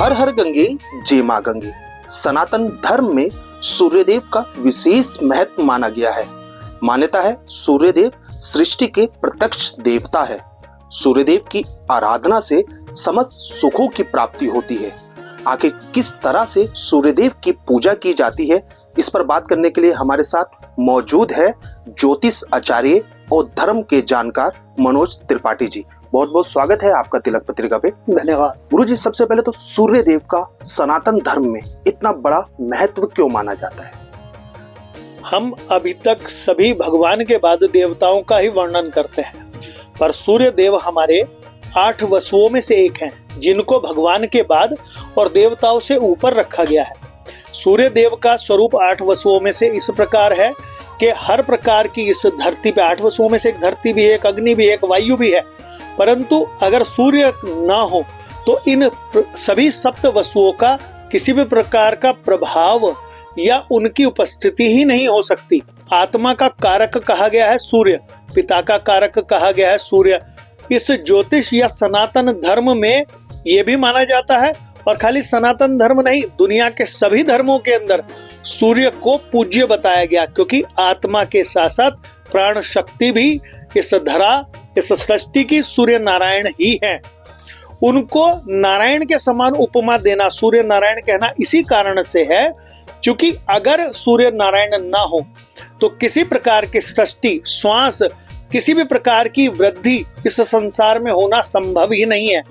हर हर गंगे जय मां गंगे। सनातन धर्म में सूर्यदेव का विशेष महत्व माना गया है। मान्यता है सूर्यदेव सृष्टि के प्रत्यक्ष देवता है। सूर्यदेव की आराधना से समस्त सुखों की प्राप्ति होती है। आखिर किस तरह से सूर्यदेव की पूजा की जाती है, इस पर बात करने के लिए हमारे साथ मौजूद है ज्योतिष आचार्य और धर्म के जानकार मनोज त्रिपाठी जी। बहुत बहुत स्वागत है आपका तिलक पत्रिका पे। धन्यवाद। गुरु जी, सबसे पहले तो सूर्यदेव का सनातन धर्म में इतना बड़ा महत्व क्यों माना जाता है? हम अभी तक सभी भगवान के बाद देवताओं का ही वर्णन करते हैं, पर सूर्य देव हमारे 8 वसुओं में से एक हैं, जिनको भगवान के बाद और देवताओं से ऊपर रखा गया है। सूर्य देव का स्वरूप 8 वसुओं में से इस प्रकार है कि हर प्रकार की इस धरती पे 8 वसुओं में से एक धरती भी है, एक अग्नि भी है, एक वायु भी है। परंतु अगर सूर्य ना हो तो इन सभी सप्त वसुओं का किसी भी प्रकार का प्रभाव या उनकी उपस्थिति ही नहीं हो सकती। आत्मा का कारक कहा गया है सूर्य, पिता का कारक कहा गया है सूर्य। इस ज्योतिष या सनातन धर्म में ये भी माना जाता है, और खाली सनातन धर्म नहीं, दुनिया के सभी धर्मों के अंदर सूर्य को पूज्य बताया गया, क्योंकि आत्मा के साथ साथ प्राण शक्ति भी इस धरा, इस सृष्टि की सूर्य नारायण ही है। उनको नारायण के समान उपमा देना, सूर्य नारायण कहना इसी कारण से है क्योंकि अगर सूर्य नारायण ना हो तो किसी प्रकार की सृष्टि, श्वास, किसी भी प्रकार की वृद्धि इस संसार में होना संभव ही नहीं है।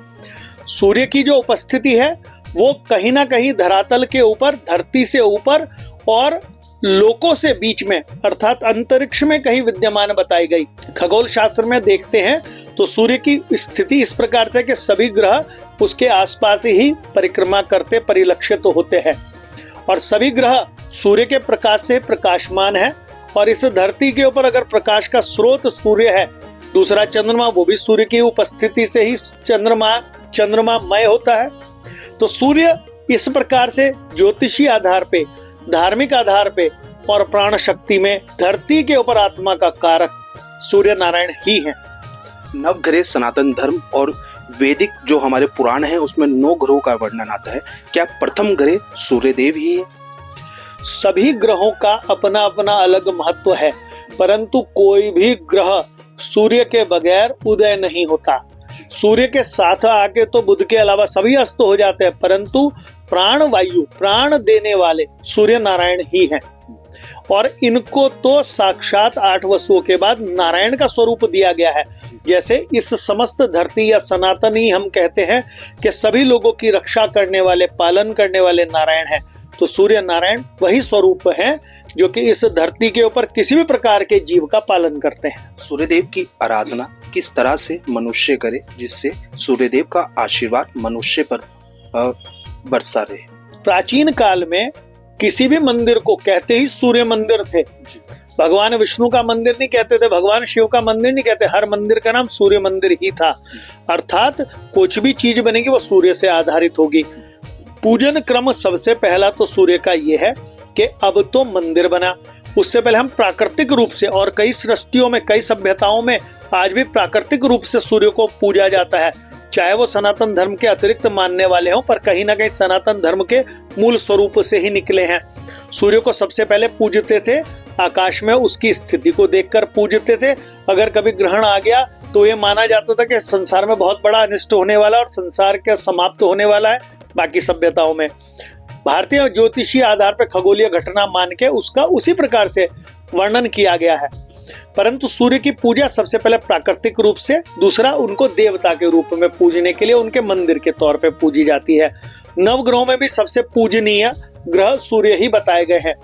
सूर्य की जो उपस्थिति है वो कहीं ना कहीं धरातल के ऊपर, धरती से ऊपर और लोकों से बीच में, अर्थात अंतरिक्ष में कहीं विद्यमान बताई गई। खगोल शास्त्र में देखते हैं तो सूर्य की स्थिति इस प्रकार से कि सभी ग्रह उसके आसपास ही परिक्रमा करते परिलक्षित होते हैं, और सभी ग्रह सूर्य के प्रकाश से प्रकाशमान है। और इस धरती के ऊपर अगर प्रकाश का स्रोत सूर्य है, दूसरा चंद्रमा, वो भी सूर्य की उपस्थिति से ही चंद्रमामय होता है। तो सूर्य इस प्रकार से ज्योतिषी आधार पे, धार्मिक आधार पे और प्राण शक्ति में धरती के ऊपर आत्मा का कारक सूर्य नारायण ही है। नवग्रह सनातन धर्म और वैदिक जो हमारे पुराण है उसमें 9 ग्रहों का वर्णन आता है। क्या प्रथम ग्रह सूर्यदेव ही है? सभी ग्रहों का अपना अपना अलग महत्व है, परंतु कोई भी ग्रह सूर्य के बगैर उदय नहीं होता। सूर्य के साथ आके तो बुध के अलावा सभी अस्त हो जाते हैं, परंतु प्राण वायु, प्राण देने वाले सूर्य नारायण ही हैं। और इनको तो साक्षात 8 वसुओं के बाद नारायण का स्वरूप दिया गया है। जैसे इस समस्त धरती या सनातनी हम कहते हैं कि सभी लोगों की रक्षा करने वाले, पालन करने वाले नारायण हैं, तो सूर्य नारायण वही स्वरूप हैं जो कि इस धरती के ऊपर किसी भी प्रकार के जीव का पालन करते हैं। सूर्यदेव की आराधना किस तरह से मनुष्य करे जिससे सूर्यदेव का आशीर्वाद मनुष्य पर बरसा रहे? प्राचीन काल में किसी भी मंदिर को कहते ही सूर्य मंदिर थे। भगवान विष्णु का मंदिर नहीं कहते थे, भगवान शिव का मंदिर नहीं कहते, हर मंदिर का नाम सूर्य मंदिर ही था। अर्थात कुछ भी चीज बनेगी वो सूर्य से आधारित होगी। पूजन क्रम सबसे पहला तो सूर्य का ये है कि अब तो मंदिर बना, उससे पहले हम प्राकृतिक रूप से, और कई सृष्टियों में, कई सभ्यताओं में आज भी प्राकृतिक रूप से सूर्य को पूजा जाता है, चाहे वो सनातन धर्म के अतिरिक्त मानने वाले हों, पर कहीं ना कहीं सनातन धर्म के मूल स्वरूप से ही निकले हैं। सूर्य को सबसे पहले पूजते थे, आकाश में उसकी स्थिति को देखकर पूजते थे। अगर कभी ग्रहण आ गया तो ये माना जाता था कि संसार में बहुत बड़ा अनिष्ट होने वाला और संसार का समाप्त होने वाला है। बाकी सभ्यताओं में भारतीय ज्योतिषीय आधार पर खगोलीय घटना मान के उसका उसी प्रकार से वर्णन किया गया है। परंतु सूर्य की पूजा सबसे पहले प्राकृतिक रूप से, दूसरा उनको देवता के रूप में पूजने के लिए उनके मंदिर के तौर पे पूजी जाती है। नवग्रहों में भी सबसे पूजनीय ग्रह सूर्य ही बताए गए हैं,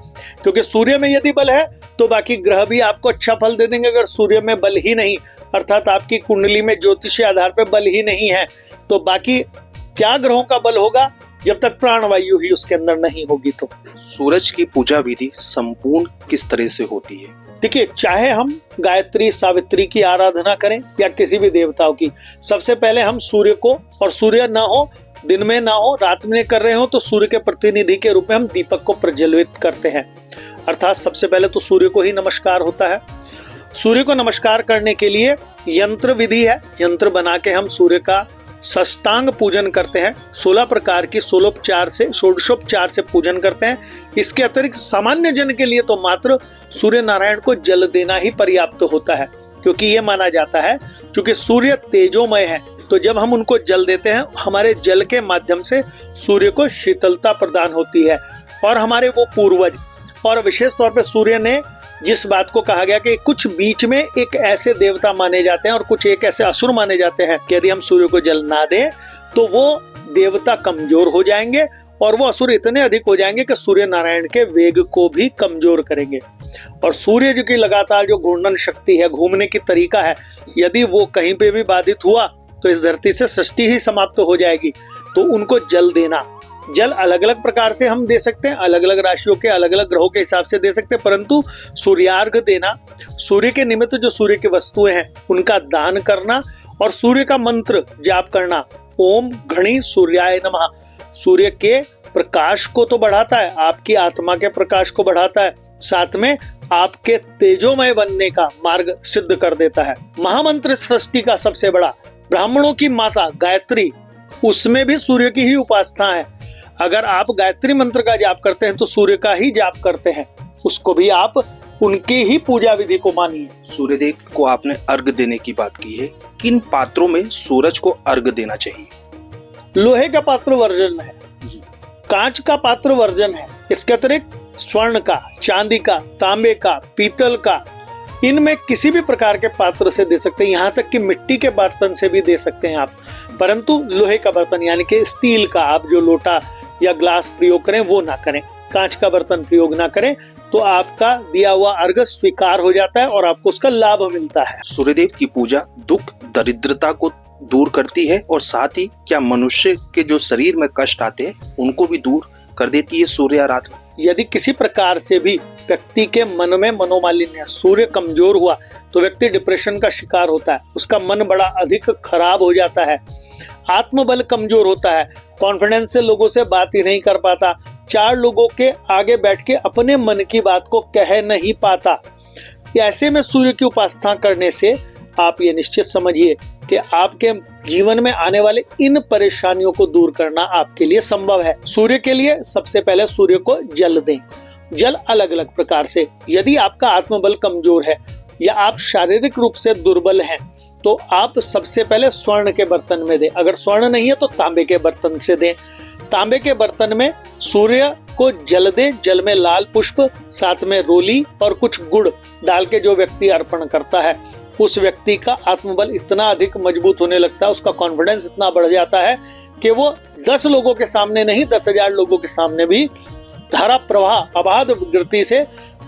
क्योंकि सूर्य में यदि बल है तो बाकी ग्रह भी आपको अच्छा फल दे देंगे। अगर सूर्य में बल ही नहीं, अर्थात आपकी कुंडली में ज्योतिषीय आधार पर बल ही नहीं है, तो बाकी क्या ग्रहों का बल होगा जब तक प्राणवायु ही उसके अंदर नहीं होगी। तो सूरज की पूजा विधि संपूर्ण किस तरह से होती है? देखिए, चाहे हम गायत्री, सावित्री की आराधना करें या किसी भी देवताओं की, सबसे पहले हम सूर्य को, और सूर्य ना हो, दिन में ना हो, रात में कर रहे हो, तो सूर्य के प्रतिनिधि के रूप में हम दीपक को प्रज्वलित करते हैं। अर्थात सबसे पहले तो सूर्य को ही नमस्कार होता है। सूर्य को नमस्कार करने के लिए यंत्र विधि है, यंत्र बना के हम सूर्य का साष्टांग पूजन करते हैं, 16 प्रकार की षोडशोपचार से पूजन करते हैं। इसके अतिरिक्त सामान्य जन के लिए तो मात्र सूर्य नारायण को जल देना ही पर्याप्त होता है, क्योंकि ये माना जाता है क्योंकि सूर्य तेजोमय है, तो जब हम उनको जल देते हैं हमारे जल के माध्यम से सूर्य को शीतलता प्रदान होती है। और हमारे वो पूर्वज और विशेष तौर पे सूर्य ने जिस बात को कहा गया कि कुछ बीच में एक ऐसे देवता माने जाते हैं और कुछ एक ऐसे असुर माने जाते हैं कि यदि हम सूर्य को जल ना दें तो वो देवता कमजोर हो जाएंगे और वो असुर इतने अधिक हो जाएंगे कि सूर्य नारायण के वेग को भी कमजोर करेंगे। और सूर्य जी की लगातार जो घूर्णन शक्ति है, घूमने की तरीका है, यदि वो कहीं पे भी बाधित हुआ तो इस धरती से सृष्टि ही समाप्त हो जाएगी। तो उनको जल देना, जल अलग अलग प्रकार से हम दे सकते हैं, अलग अलग राशियों के अलग अलग ग्रहों के हिसाब से दे सकते हैं, परंतु सूर्यार्घ देना, सूर्य के निमित्त जो सूर्य की वस्तुएं हैं उनका दान करना और सूर्य का मंत्र जाप करना, ओम घणी सूर्याय नमः, सूर्य के प्रकाश को तो बढ़ाता है, आपकी आत्मा के प्रकाश को बढ़ाता है, साथ में आपके तेजोमय बनने का मार्ग सिद्ध कर देता है। महामंत्र सृष्टि का सबसे बड़ा, ब्राह्मणों की माता गायत्री, उसमें भी सूर्य की ही उपासना है। अगर आप गायत्री मंत्र का जाप करते हैं तो सूर्य का ही जाप करते हैं, उसको भी आप उनकी ही पूजा विधि को मानिए। सूर्यदेव को आपने अर्घ देने की बात की है, किन पात्रों में सूरज को अर्घ देना चाहिए? लोहे का पात्र वर्जन है, कांच का पात्र वर्जन है, इसके अतिरिक्त स्वर्ण का, चांदी का, तांबे का, पीतल का, इनमें किसी भी प्रकार के पात्र से दे सकते हैं, यहाँ तक कि मिट्टी के बर्तन से भी दे सकते हैं आप, परंतु लोहे का बर्तन यानी कि स्टील का आप जो लोटा या ग्लास प्रयोग करें वो ना करें, कांच का बर्तन प्रयोग ना करें, तो आपका दिया हुआ अर्घ स्वीकार हो जाता है और आपको उसका लाभ मिलता है। सूर्यदेव की पूजा दुख दरिद्रता को दूर करती है और साथ ही क्या मनुष्य के जो शरीर में कष्ट आते हैं उनको भी दूर कर देती है सूर्य आराधना? यदि किसी प्रकार से भी व्यक्ति के मन में मनोमालिन्य, सूर्य कमजोर हुआ तो व्यक्ति डिप्रेशन का शिकार होता है, उसका मन बड़ा अधिक खराब हो जाता है, आत्मबल कमजोर होता है, कॉन्फिडेंस से लोगों से बात ही नहीं कर पाता, 4 लोगों के आगे बैठ के अपने मन की बात को कह नहीं पाता। ऐसे में सूर्य की उपासना करने से आप ये निश्चित समझिए कि आपके जीवन में आने वाले इन परेशानियों को दूर करना आपके लिए संभव है। सूर्य के लिए सबसे पहले सूर्य को जल दें, जल अलग अलग प्रकार से। यदि आपका आत्मबल कमजोर है या आप शारीरिक रूप से दुर्बल हैं तो आप सबसे पहले स्वर्ण के बर्तन में दें, अगर स्वर्ण नहीं है तो तांबे के बर्तन से दें। तांबे के बर्तन में सूर्य को जल दें, जल में लाल पुष्प, साथ में रोली और कुछ गुड़ डाल के जो व्यक्ति अर्पण करता है उस व्यक्ति का आत्मबल इतना अधिक मजबूत होने लगता है, उसका कॉन्फिडेंस इतना बढ़ जाता है कि वो 10 लोगों के सामने नहीं 10,000 लोगों के सामने भी धारा प्रवाह अबाध गति से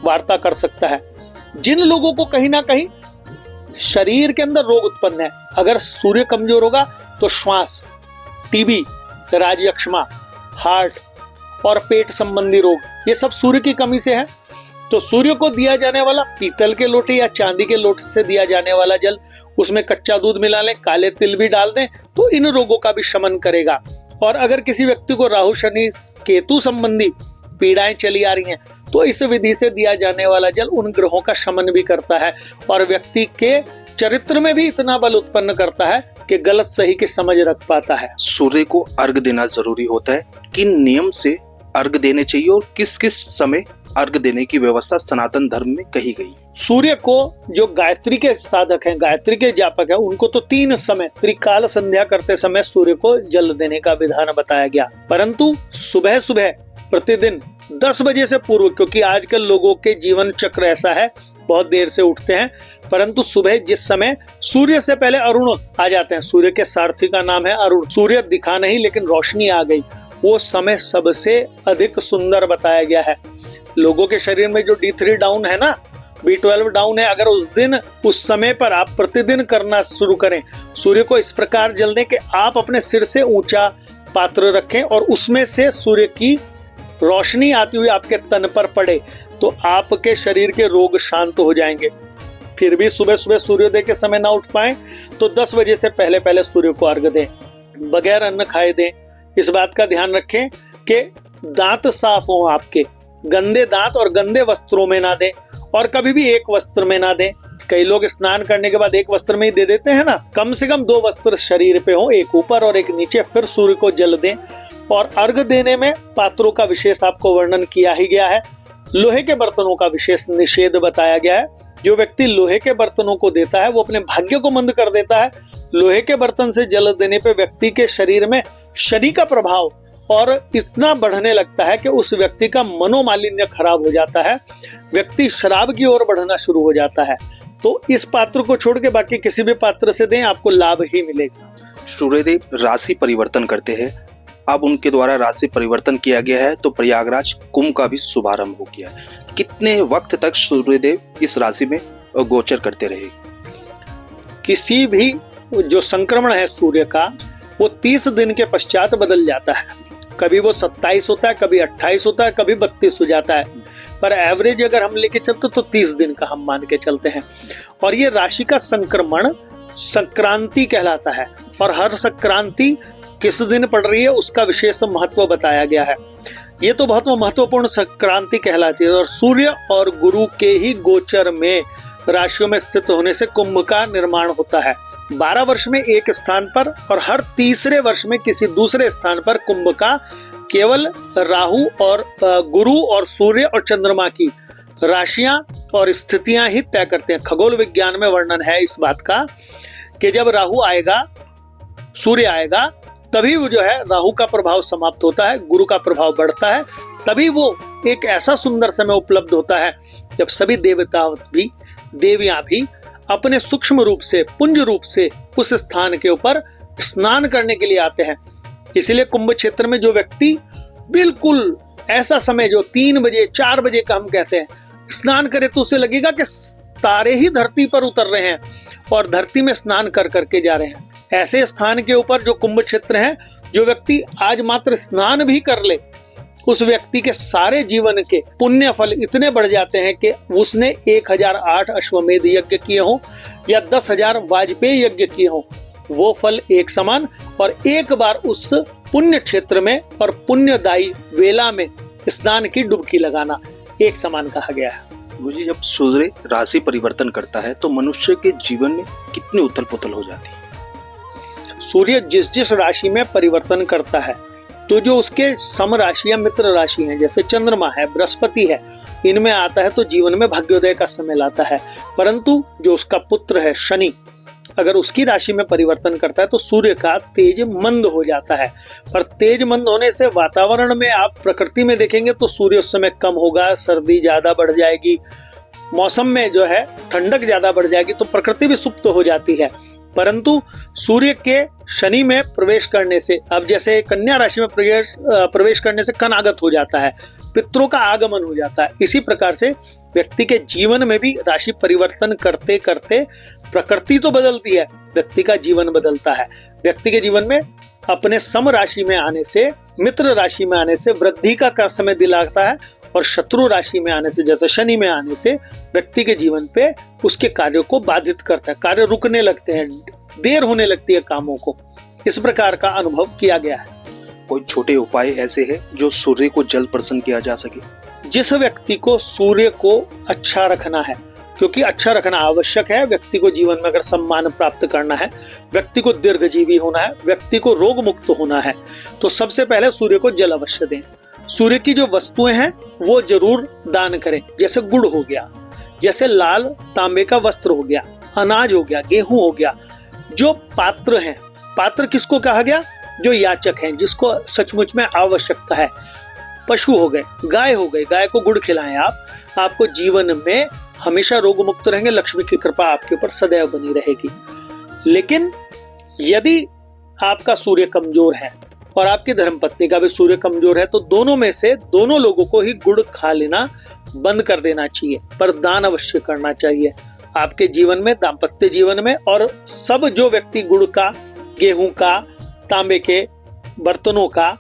वार्ता कर सकता है। जिन लोगों को कहीं ना कहीं शरीर के अंदर रोग उत्पन्न है, अगर सूर्य कमजोर होगा तो श्वास, टीबी, राजयक्ष्मा, हार्ट और पेट संबंधी रोग, ये सब सूर्य की कमी से है। तो सूर्य को दिया जाने वाला पीतल के लोटे या चांदी के लोटे से दिया जाने वाला जल, उसमें कच्चा दूध मिला लें, काले तिल भी डाल दें तो इन रोगों का भी शमन करेगा। और अगर किसी व्यक्ति को राहु शनि केतु संबंधी पीड़ाएं चली आ रही हैं तो इस विधि से दिया जाने वाला जल उन ग्रहों का शमन भी करता है और व्यक्ति के चरित्र में भी इतना बल उत्पन्न करता है कि गलत सही की समझ रख पाता है। सूर्य को अर्घ देना जरूरी होता है, किन नियम से अर्घ देने चाहिए और किस किस समय अर्घ देने की व्यवस्था सनातन धर्म में कही गई? सूर्य को जो गायत्री के साधक हैं, गायत्री के जापक हैं, उनको तो 3 समय त्रिकाल संध्या करते समय सूर्य को जल देने का विधान बताया गया, परंतु सुबह सुबह प्रतिदिन 10 बजे से पूर्व, क्योंकि आजकल लोगों के जीवन चक्र ऐसा है बहुत देर से उठते हैं, परंतु सुबह जिस समय सूर्य से पहले अरुण आ जाते हैं, सूर्य के सारथी का नाम है अरुण, सूर्य दिखा नहीं लेकिन रोशनी आ गई, वो समय सबसे अधिक सुंदर बताया गया है। लोगों के शरीर में जो D3 डाउन है ना, B12 डाउन है, अगर उस दिन उस समय पर आप प्रतिदिन करना शुरू करें, सूर्य को इस प्रकार जल दें कि आप अपने सिर से ऊंचा पात्र रखें और उसमें से सूर्य की रोशनी आती हुई आपके तन पर पड़े तो आपके शरीर के रोग शांत हो जाएंगे। फिर भी सुबह सुबह सूर्योदय के समय ना उठ पाए तो 10 बजे से पहले पहले सूर्य को अर्घ दें, बगैर अन्न खाए दें। इस बात का ध्यान रखें कि दांत साफ हो आपके, गंदे दांत और गंदे वस्त्रों में ना दें और कभी भी एक वस्त्र में ना दें। कई लोग स्नान करने के बाद एक वस्त्र में ही दे देते हैं ना, कम से कम 2 वस्त्र शरीर पे हो, एक ऊपर और एक नीचे, फिर सूर्य को जल दें। और अर्घ देने में पात्रों का विशेष आपको वर्णन किया ही गया है। लोहे के बर्तनों का विशेष निषेध बताया गया है। जो व्यक्ति लोहे के बर्तनों को देता है वो अपने भाग्य को मंद कर देता है। लोहे के बर्तन से जल देने पे व्यक्ति के शरीर में शनि का प्रभाव और इतना बढ़ने लगता है कि उस व्यक्ति का मनोमालिन्य खराब हो जाता है, व्यक्ति शराब की ओर बढ़ना शुरू हो जाता है। तो इस पात्र को छोड़ के बाकी किसी भी पात्र से दें, आपको लाभ ही मिलेगा। सूर्यदेव राशि परिवर्तन करते हैं। अब उनके द्वारा राशि परिवर्तन किया गया है तो प्रयागराज कुंभ का भी शुभारंभ हो गया है। कितने वक्त तक सूर्यदेव इस राशि में गोचर करते रहे? किसी भी जो संक्रमण है सूर्य का, वो 30 दिन के पश्चात बदल जाता है। कभी वो 27 होता है, कभी 28 होता है, कभी 32 हो जाता है, पर एवरेज अगर हम लेके चलते तो 30 दिन का हम मान के चलते हैं। और ये राशि का संक्रमण संक्रांति कहलाता है, और हर संक्रांति किस दिन पड़ रही है उसका विशेष महत्व बताया गया है। ये तो बहुत महत्वपूर्ण संक्रांति कहलाती है। और सूर्य और गुरु के ही गोचर में राशियों में स्थित होने से कुंभ का निर्माण होता है। 12 वर्ष में एक स्थान पर और हर तीसरे वर्ष में किसी दूसरे स्थान पर कुंभ का केवल राहु और गुरु और सूर्य और चंद्रमा की राशियां और स्थितियां ही तय करते हैं। खगोल विज्ञान में वर्णन है इस बात का कि जब राहु आएगा, सूर्य आएगा, तभी वो जो है राहु का प्रभाव समाप्त होता है, गुरु का प्रभाव बढ़ता है। तभी वो एक ऐसा सुंदर समय उपलब्ध होता है जब सभी देवता भी, देवियां भी अपने सूक्ष्म रूप से, पुंज रूप से उस स्थान के ऊपर स्नान करने के लिए आते हैं। इसलिए कुंभ क्षेत्र में जो व्यक्ति बिल्कुल ऐसा समय जो 3 बजे 4 बजे का हम कहते हैं स्नान करे, तो उसे लगेगा कि तारे ही धरती पर उतर रहे हैं और धरती में स्नान कर करके जा रहे हैं। ऐसे स्थान के ऊपर जो कुंभ क्षेत्र है, जो व्यक्ति आज मात्र स्नान भी कर ले, उस व्यक्ति के सारे जीवन के पुण्य फल इतने बढ़ जाते हैं कि उसने 1008 अश्वमेध यज्ञ किए हों या 10,000 वाजपेयी यज्ञ किए हों, वो फल एक समान। और एक बार उस पुण्य क्षेत्र में और पुण्यदायी वेला में स्नान की डुबकी लगाना एक समान कहा गया है। मुझे जब सूर्य राशि परिवर्तन करता है तो मनुष्य के जीवन में कितनी उथल पुथल हो जाती है? सूर्य जिस जिस राशि में परिवर्तन करता है, तो जो उसके सम राशि या मित्र राशि हैं, जैसे चंद्रमा है, बृहस्पति है, इनमें आता है तो जीवन में भाग्योदय का समय लाता है। परंतु जो उसका पुत्र है शनि, अगर उसकी राशि में परिवर्तन करता है तो सूर्य का तेज मंद हो जाता है। पर तेज मंद होने से वातावरण में आप प्रकृति में देखेंगे तो सूर्य उस समय कम होगा, सर्दी ज्यादा बढ़ जाएगी, मौसम में जो है ठंडक ज्यादा बढ़ जाएगी, तो प्रकृति भी सुप्त हो जाती है। परंतु सूर्य के शनि में प्रवेश करने से, अब जैसे कन्या राशि में प्रवेश करने से कनागत हो जाता है, पितरों का आगमन हो जाता है। इसी प्रकार से व्यक्ति के जीवन में भी राशि परिवर्तन करते करते प्रकृति तो बदलती है, व्यक्ति का जीवन बदलता है। व्यक्ति के जीवन में अपने सम राशि में आने से, मित्र राशि में आने से वृद्धि का समय दिलाता है, और शत्रु राशि में आने से, जैसे शनि में आने से, व्यक्ति के जीवन पे उसके कार्यों को बाधित करता है, कार्य रुकने लगते हैं, देर होने लगती है कामों को। इस प्रकार का अनुभव किया गया है। कोई छोटे उपाय ऐसे हैं जो सूर्य को जल प्रसन्न किया जा सके? जिस व्यक्ति को सूर्य को अच्छा रखना है, क्योंकि अच्छा रखना आवश्यक है, व्यक्ति को जीवन में अगर सम्मान प्राप्त करना है, व्यक्ति को दीर्घजीवी होना है, व्यक्ति को रोग मुक्त होना है, तो सबसे पहले सूर्य को जल अवश्य दें। सूर्य की जो वस्तुएं हैं वो जरूर दान करें, जैसे गुड़ हो गया, जैसे लाल तांबे का वस्त्र हो गया, अनाज हो गया, गेहूं हो गया। जो पात्र हैं, पात्र किसको कहा गया? जो याचक हैं, जिसको सचमुच में आवश्यकता है। पशु हो गए, गाय हो गई, गाय को गुड़ खिलाएं आप, आपको जीवन में हमेशा रोग मुक्त रहेंगे, लक्ष्मी की कृपा आपके ऊपर सदैव बनी रहेगी। लेकिन यदि आपका सूर्य कमजोर है और आपकी धर्मपत्नी का भी सूर्य कमजोर है, तो दोनों में से दोनों लोगों को ही गुड़ खा लेना बंद कर देना चाहिए, पर दान अवश्य करना चाहिए। आपके जीवन में, दाम्पत्य जीवन में, और सब जो व्यक्ति गुड़ का, गेहूं का, तांबे के बर्तनों का,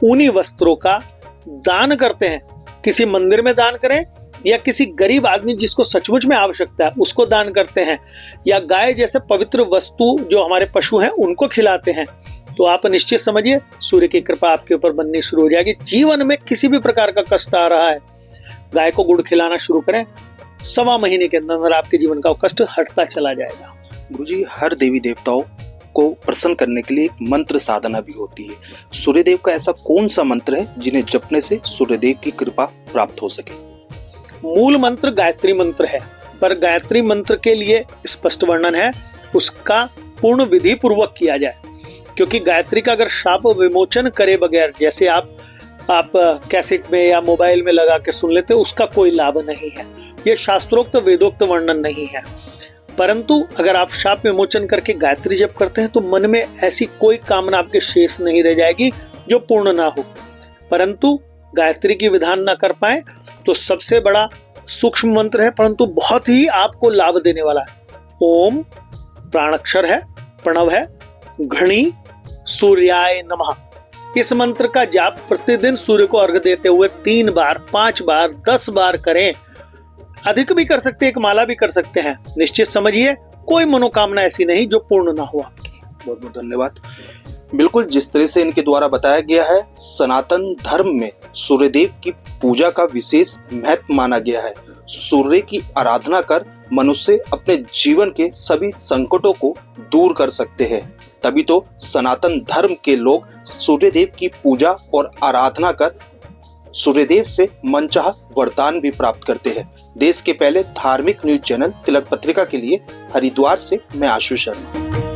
ऊनी वस्त्रों का दान करते हैं, किसी मंदिर में दान करें या किसी गरीब आदमी जिसको सचमुच में आवश्यकता है उसको दान करते हैं, या गाय जैसे पवित्र वस्तु जो हमारे पशु हैं उनको खिलाते हैं, तो आप निश्चित समझिए सूर्य की कृपा आपके ऊपर बननी शुरू हो जाएगी। जीवन में किसी भी प्रकार का कष्ट आ रहा है, गाय को गुड़ खिलाना शुरू करें, 1.25 महीने के अंदर आपके जीवन का कष्ट हटता चला जाएगा। गुरुजी, हर देवी देवताओं को प्रसन्न करने के लिए एक मंत्र साधना भी होती है। सूर्यदेव का ऐसा कौन सा मंत्र है जिन्हें जपने से सूर्यदेव की कृपा प्राप्त हो सके? मूल मंत्र गायत्री मंत्र है, पर गायत्री मंत्र के लिए स्पष्ट वर्णन है, उसका पूर्ण विधि पूर्वक किया जाए। क्योंकि गायत्री का अगर शाप विमोचन करे बगैर, जैसे आप कैसेट में या मोबाइल में लगा के सुन लेते, उसका कोई लाभ नहीं है। ये शास्त्रोक्त वेदोक्त वर्णन नहीं है। परंतु अगर आप शाप विमोचन करके गायत्री जप करते हैं तो मन में ऐसी कोई कामना आपके शेष नहीं रह जाएगी जो पूर्ण ना हो। परंतु गायत्री की विधान ना कर पाए तो सबसे बड़ा सूक्ष्म मंत्र है, परंतु बहुत ही आपको लाभ देने वाला है। ओम प्राणाक्षर है, प्रणव है, घणी सूर्याय नमः। इस मंत्र का जाप प्रतिदिन सूर्य को अर्घ देते हुए 3 बार, 5 बार, 10 बार करें। अधिक भी कर सकते हैं, एक माला भी कर सकते हैं। निश्चित समझिए, कोई मनोकामना ऐसी नहीं जो पूर्ण ना हो आपकी। बहुत बहुत धन्यवाद। बिल्कुल जिस तरह से इनके द्वारा बताया गया है, सनातन धर्म में सूर्यदेव की पूजा का विशेष महत्व माना गया है। सूर्य की आराधना कर मनुष्य अपने जीवन के सभी संकटों को दूर कर सकते हैं। तभी तो सनातन धर्म के लोग सूर्यदेव की पूजा और आराधना कर सूर्यदेव से मनचाह वरदान भी प्राप्त करते हैं। देश के पहले धार्मिक न्यूज चैनल तिलक पत्रिका के लिए हरिद्वार से मैं आशु शर्मा।